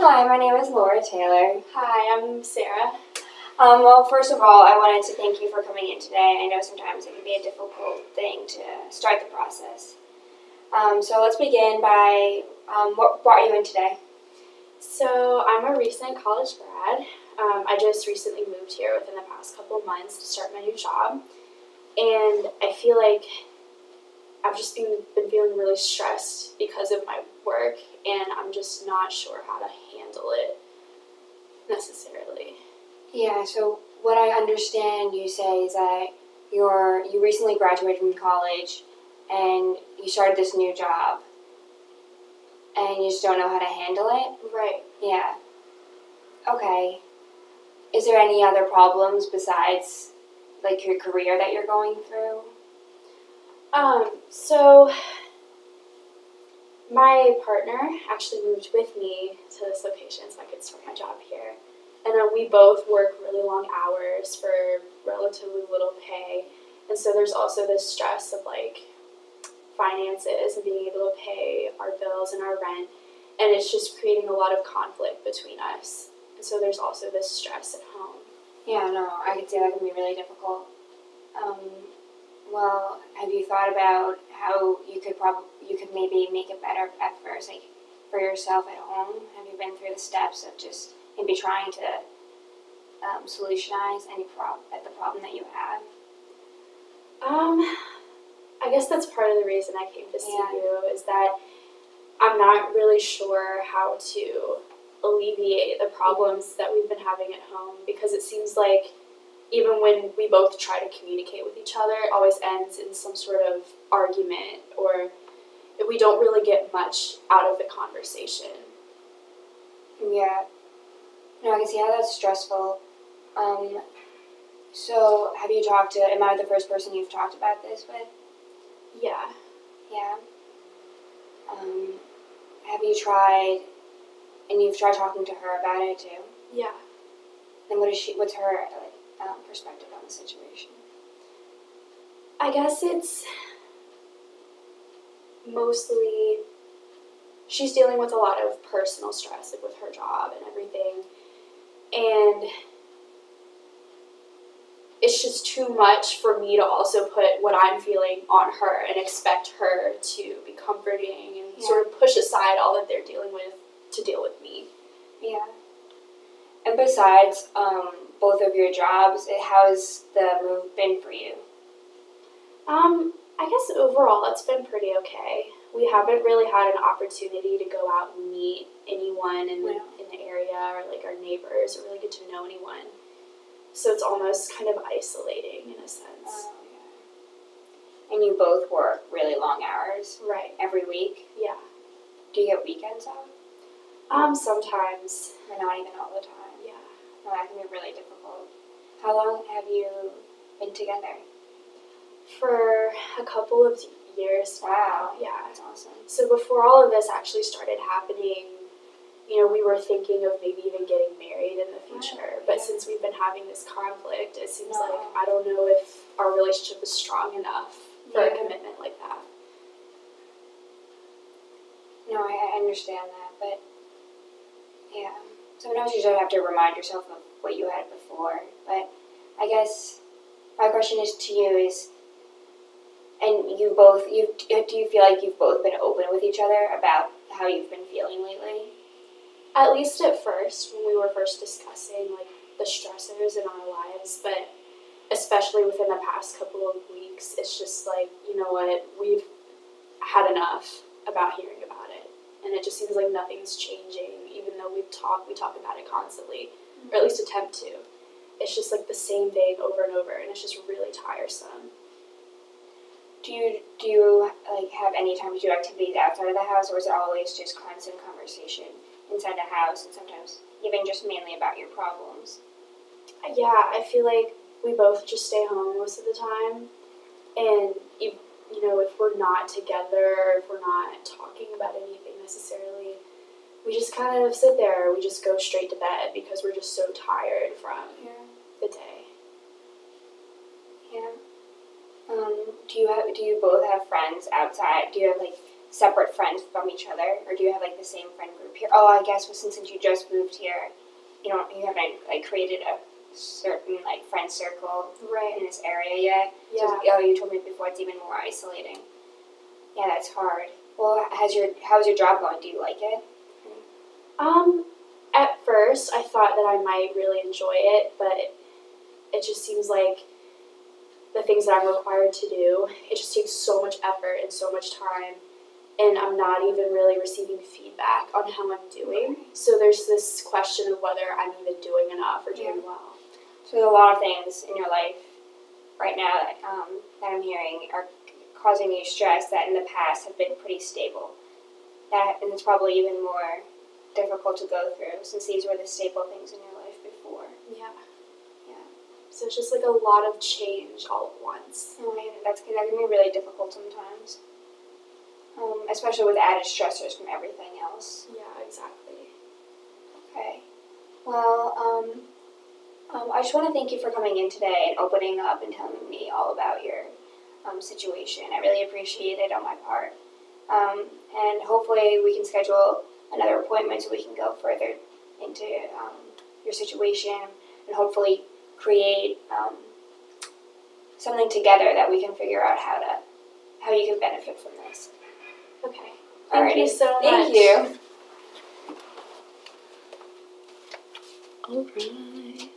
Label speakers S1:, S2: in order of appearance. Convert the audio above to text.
S1: Hi, my name is Laura Taylor.
S2: Hi, I'm Sarah.
S1: Well, first of all, I wanted to thank you for coming in today. I know sometimes it can be a difficult thing to start the process. So let's begin by what brought you in today?
S2: So I'm a recent college grad. I just recently moved here within the past couple of months to start my new job. And I feel like I've just been feeling really stressed because of my work, and I'm just not sure how to handle it necessarily.
S1: Yeah, so what I understand you say is that you recently graduated from college and you started this new job and you just don't know how to handle it?
S2: Right.
S1: Yeah. Okay. Is there any other problems besides like your career that you're going through?
S2: So my partner actually moved with me to this location so I could start my job here. And we both work really long hours for relatively little pay. And so there's also this stress of like finances and being able to pay our bills and our rent. And it's just creating a lot of conflict between us. And so there's also this stress at home.
S1: Yeah, no, I could see that can be really difficult. Well, have you thought about how you could maybe make it better at first, like for yourself at home? Have you been through the steps of just maybe trying to solutionize the problem that you have?
S2: I guess that's part of the reason I came to see
S1: Yeah.
S2: you is that I'm not really sure how to alleviate the problems that we've been having at home, because it seems like even when we both try to communicate with each other, it always ends in some sort of argument, or we don't really get much out of the conversation.
S1: Yeah. No, I can see how that's stressful. So have you am I the first person you've talked about this with?
S2: Yeah.
S1: Yeah. Have you tried, and you've tried talking to her about it too?
S2: Yeah.
S1: And what's her perspective on the situation?
S2: I guess it's mostly she's dealing with a lot of personal stress, like with her job and everything. And it's just too much for me to also put what I'm feeling on her and expect her to be comforting and sort of push aside all that they're dealing with to deal with me.
S1: Yeah. And besides both of your jobs, how has the move been for you?
S2: I guess overall it's been pretty okay. We haven't really had an opportunity to go out and meet anyone in the area, or like our neighbors, or really get to know anyone. So it's almost kind of isolating in a sense.
S1: Oh, yeah. And you both work really long hours?
S2: Right.
S1: Every week?
S2: Yeah.
S1: Do you get weekends off?
S2: Sometimes.
S1: Or not even all the time?
S2: Yeah.
S1: No, that can be really difficult. How long have you been together?
S2: For a couple of years.
S1: Wow.
S2: Yeah.
S1: That's awesome.
S2: So before all of this actually started happening, we were thinking of maybe even getting married in the future. But since we've been having this conflict, it seems like I don't know if our relationship is strong enough for a commitment like that.
S1: No, I understand that, but yeah. Sometimes you just have to remind yourself of what you had before. But I guess my question is to you is, and do you feel like you've both been open with each other about how you've been feeling lately?
S2: At least at first, when we were first discussing like the stressors in our lives, but especially within the past couple of weeks, it's just like, you know what, we've had enough about hearing about it. And it just seems like nothing's changing, even though we talk about it constantly, or at least attempt to. It's just like the same thing over and over, and it's just really tiresome.
S1: Do you like have any time to do activities outside of the house, or is it always just constant conversation inside the house, and sometimes even just mainly about your problems?
S2: Yeah, I feel like we both just stay home most of the time, and if we're not together, if we're not talking about anything necessarily, we just kind of sit there. We just go straight to bed because we're just so tired from the day.
S1: Yeah. Do you both have friends outside? Do you have like separate friends from each other, or do you have like the same friend group here? Oh, I guess since you just moved here, you haven't like created a certain like friend circle
S2: Right.
S1: in this area yet.
S2: Yeah.
S1: So, you told me before it's even more isolating. Yeah, that's hard. Well, how's your job going? Do you like it?
S2: At first, I thought that I might really enjoy it, but it just seems like the things that I'm required to do, it just takes so much effort and so much time, and I'm not even really receiving feedback on how I'm doing. So there's this question of whether I'm even doing enough or doing well.
S1: So there's a lot of things in your life right now that I'm hearing are causing you stress that in the past have been pretty stable. And it's probably even more difficult to go through since these were the stable things in your life before.
S2: Yeah.
S1: Yeah.
S2: So it's just like a lot of change all at once.
S1: Oh man, that can be really difficult sometimes. Especially with added stressors from everything else.
S2: Yeah, exactly.
S1: Okay. Well, I just want to thank you for coming in today and opening up and telling me all about your situation. I really appreciate it on my part. And hopefully we can schedule another appointment so we can go further into your situation and hopefully create something together that we can figure out how you can benefit from this.
S2: Okay. Thank you so much.
S1: Thank you.
S3: All right.